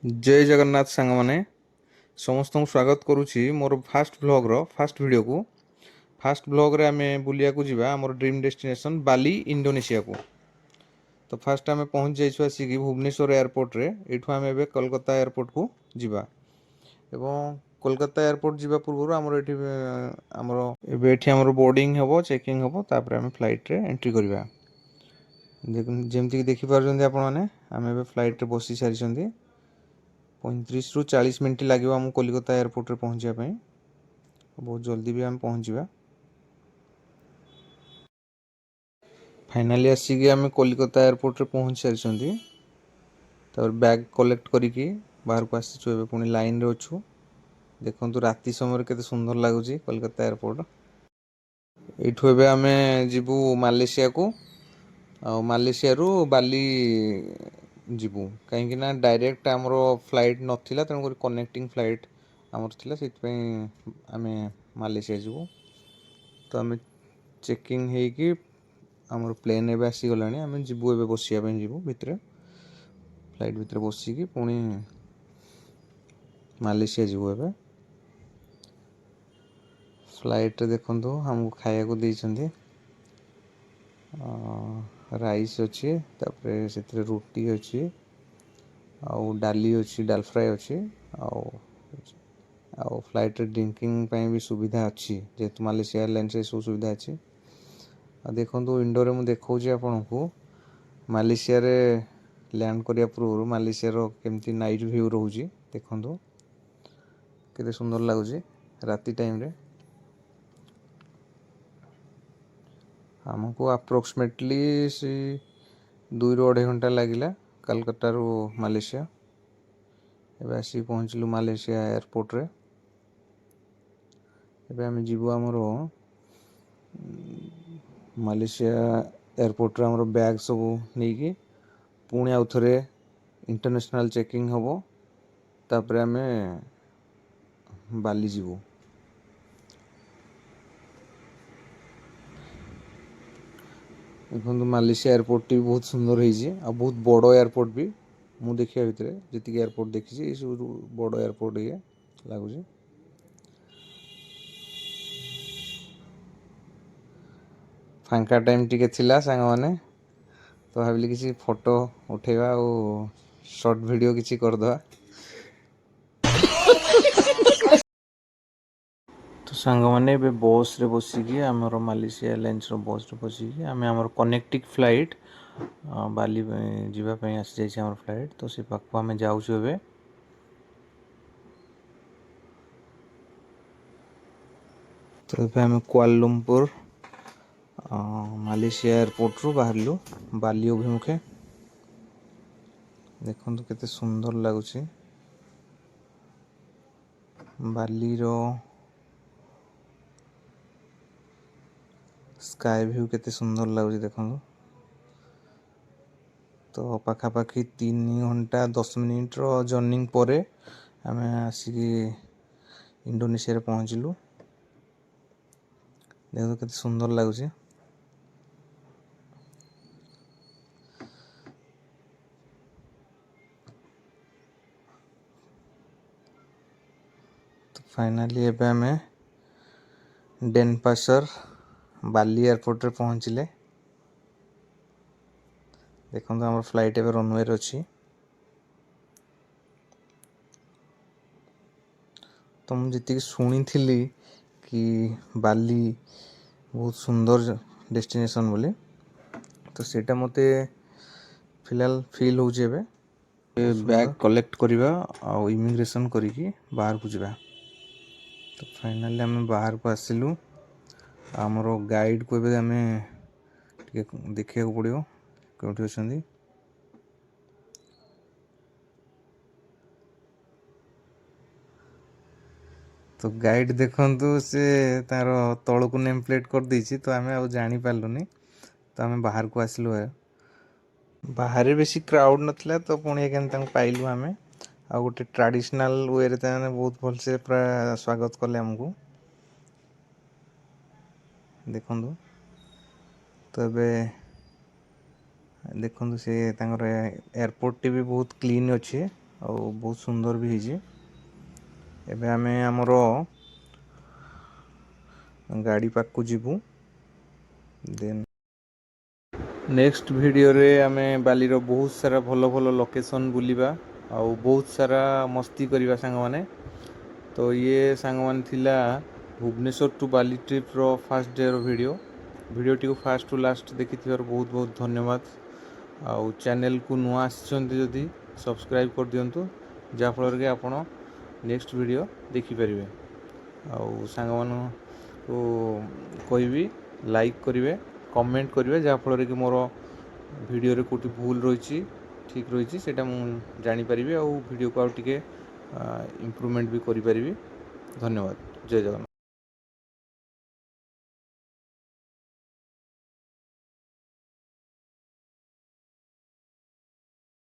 जय जगन्नाथ सांग माने समस्त स्वागत करुछि मोर फास्ट ब्लॉग रो फास्ट वीडियो को। फास्ट ब्लॉग रे आमे बुलिया को जिबा हमर ड्रीम डेस्टिनेशन बाली इंडोनेशिया को। तो फास्ट आमे पहुंच जाइछु आसी कि भुवनेश्वर एयरपोर्ट रे। एठु आमे बे कोलकाता एयरपोर्ट को जिबा एवं कोलकाता एयरपोर्ट जिबा पूर्व हमर एठी हमर एबे एठी हमर बोर्डिंग हबो चेकिंग हबो तापर आमे फ्लाइट रे एंट्री करबा। जेमति कि देखि पारजोंदी आपण माने आमे बे फ्लाइट रे बसी सारिसोंदी 35 रु 40 मिनट लगे आम कोलकाता एयरपोर्ट रे पहुँचापी। बहुत जल्दी भी आम पहुँचा। फाइनाली आसिक आम कोलकाता एयरपोर्ट रे पहुँच सारी बैग कलेक्ट करिकी बाहर को आसीचु। पुणी लाइन रे अच्छु। देखु राति समय केते सुंदर लगुच कोलकाता एयरपोर्ट। एठू एबे आमे जिबू मालयेशिया को। मालयेशिया रु बाली जीवु कहीं डायरेक्ट आमर फ्लाइट नाला तेणुक कनेक्टिंग फ्लाइट आमर थिला से आम मालयेशिया जीवु। तो आम चेकिंग होगी आमर प्लेन एवं आसीगला आम जीवु ए बसिया जीवु भितर फ्लाइट भितर बसिकी पुणी मालयेशिया जीवु। ए फ्लाइट रे देखु हमको खाया को देइछन्ती राइस अच्छी तापर से रुटी अच्छी आउ डाली अच्छी डाल फ्राए अच्छी आउ फ्लाइट रे ड्रिंकिंग भी सुविधा अच्छी जेहेतु मालयेशिया एयरलाइंस से सब सुविधा अच्छी। देखो विंडो रे मुझे देखा आपन को मालयेशिया रे लैंड करिया पूर्व मालयेशिया रो केमती नाइट व्यू रोची। देखो केते सुंदर लगुच राति टाइम रे। हमको अप्रोक्सीमेटली 2 ରୁ 2.5 घंटा लगिला कलकत्ता रू मालयेशिया। एबे आसी पहुँचलु मालयेशिया एयरपोर्ट रे। एबे आम जीवु आमर मालयेशिया एयरपोर्ट रे आमर बैग सब नहीं कि पुणी आउ थे इंटरनेशनल चेकिंग हम तापर आम बाली जीवु। देखो मालयेशिया एयरपोर्ट भी बहुत सुंदर है बहुत बड़ एयरपोर्ट भी मु देखिया भितर जी एयरपोर्ट देखी सब बड़ एयरपोर्ट ये लगुच। फांका टाइम टिके थिला सांग माने तो भाविली किसी फोटो उठेगा और शॉर्ट वीडियो किसी करदवा। तो सांग माने बे बस रे बसिकी आमर मालयेशिया एयरलाइंस रो बस रे बसिकी आम आमर कनेक्टिंग फ्लाइट बाली जीवाई आसी जाइए आमर फ्लाइट। तो से पाख आम जाऊँ एबे। तो ये आम कुआलालंपुर मालयेशिया एयरपोर्ट रू बाहरलु बाली अभिमुखे। देखो केते सुंदर लगुच बाली रो स्काई व्यू केते सुंदर लगुच देखो। तो पाखापाखि 3 घंटा 10 मिनिट रो जर्निंग पर आम आसिकी इंडोनेशिया रे पहुँचलु। देखो केते सुंदर लगुच। तो फाइनाली एबे आम डेनपासर बाली एयरपोर्ट रे पहुँचले। देखो आम फ्लाइट एवं रनवे अच्छी। तो मुझे जी शुणी थी कि बाली बहुत सुंदर डेस्टिनेशन बोली तो सेटा मते फिलहाल फील हो बैग कलेक्ट करवा और इमिग्रेशन करिकी बाहर को जावा। तो फाइनाली आम बाहर को आसिलु आमर गाइड को एबे आम देखा पड़ो कौटी अच्छा। तो गाइड देखु से तार तल को नेम प्लेट कर देछि तो आम जानी पार्लुनी। तो आम बाहर को आसलु है बाहर बेसी क्राउड नथिला तो पुणी पाइलु आम आ गोटे ट्रेडिशनल वे रे बहुत भलसे पूरा स्वागत कले आमको देखु। तो ये देखु से एयरपोर्ट टी भी बहुत क्लीन अच्छे ଆଉ ବହୁତ ସୁନ୍ଦର ବି ହେଇଛି। ଏବେ ଆମେ ଆମର ଗାଡ଼ି ପାଖକୁ ଯିବୁ। ଦେନ୍ ନେକ୍ସଟ ଭିଡ଼ିଓରେ ଆମେ ବାଲିର ବହୁତ ସାରା ଭଲ ଭଲ ଲୋକେସନ୍ ବୁଲିବା ଆଉ ବହୁତ ସାରା ମସ୍ତି କରିବା ସାଙ୍ଗମାନେ। ତ ଇଏ ସାଙ୍ଗମାନେ ଥିଲା ଭୁବନେଶ୍ୱର ଟୁ ବାଲି ଟ୍ରିପ୍ର ଫାର୍ଷ୍ଟ ଡେର ଭିଡ଼ିଓଟିକୁ ଫାର୍ଷ୍ଟ ଟୁ ଲାଷ୍ଟ ଦେଖିଥିବାରୁ ବହୁତ ବହୁତ ଧନ୍ୟବାଦ। ଆଉ ଚ୍ୟାନେଲକୁ ନୂଆ ଆସିଛନ୍ତି ଯଦି ସବସ୍କ୍ରାଇବ୍ କରିଦିଅନ୍ତୁ, ଯାହାଫଳରେ କି ଆପଣ ନେକ୍ସଟ ଭିଡ଼ିଓ ଦେଖିପାରିବେ। ଆଉ ସାଙ୍ଗମାନଙ୍କୁ କହିବି ଲାଇକ୍ କରିବେ, କମେଣ୍ଟ କରିବେ, ଯାହାଫଳରେ କି ମୋର ଭିଡ଼ିଓରେ କେଉଁଠି ଭୁଲ ରହିଛି ଠିକ୍ ରହିଛି ସେଇଟା ମୁଁ ଜାଣିପାରିବି ଆଉ ଭିଡ଼ିଓକୁ ଆଉ ଟିକେ ଇମ୍ପ୍ରୁଭମେଣ୍ଟ ବି କରିପାରିବି। ଧନ୍ୟବାଦ। ଜୟ ଜଗନ୍ନାଥ।